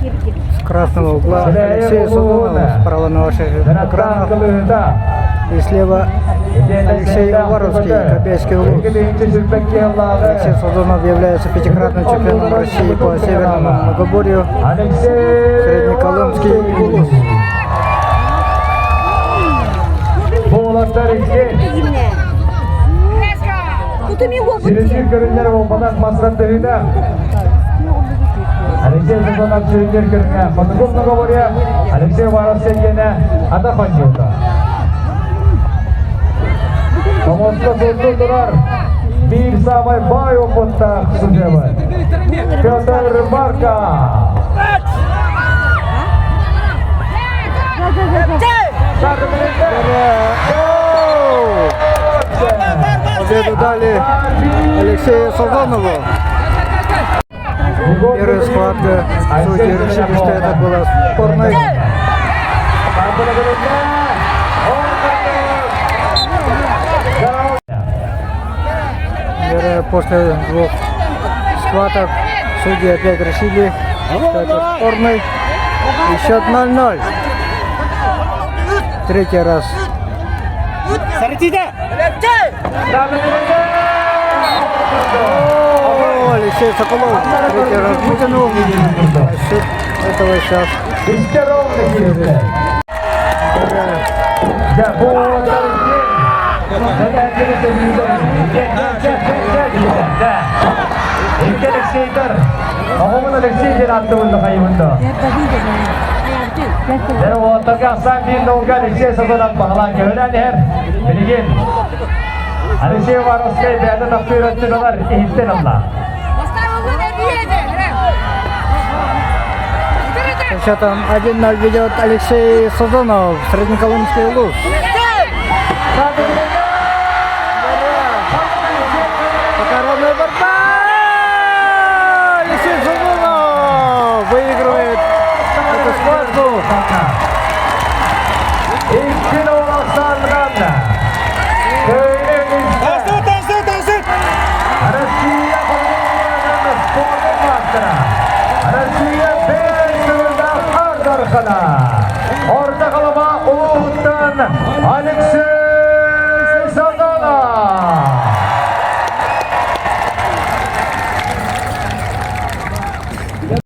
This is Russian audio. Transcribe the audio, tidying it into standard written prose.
С красного угла Алексей Сазонов, справа на ваших экранах. И слева Алексей Уваровский, Копейский Улус. Алексей Сазонов является пятикратным чемпионом России по северному многоборью. Среднеколымский Улус. Алексей Сазонов чемпион кіріңе. Фотокоп договоря Алексей Уваровский егені Атахан жолда. Помоста солды тұрар. Bir самай бай опытта судебі. Петр Марка. Победу дали Алексею Сазонову. Первая схватка. Судьи решили, что это была спорной. После двух схваток судьи опять решили, что это спорный. И счет 0-0. Третий раз. Алексей Соколов третий раз вытянул. Счет этого сейчас. Alexey'dir. Ağımın Alexey'dir attı bunu kayıbında. Her o tabi aslan bir de olga Alexey Sazonov bağlan görülen her bilgin. Alexey Уваровский beyde takdir ettiler ihitten Allah. Счетом 1-0 ведет Алексей Сазонов, Среднеколымский Улус. Покоронная борьба! Алексей Сазонов выиграл.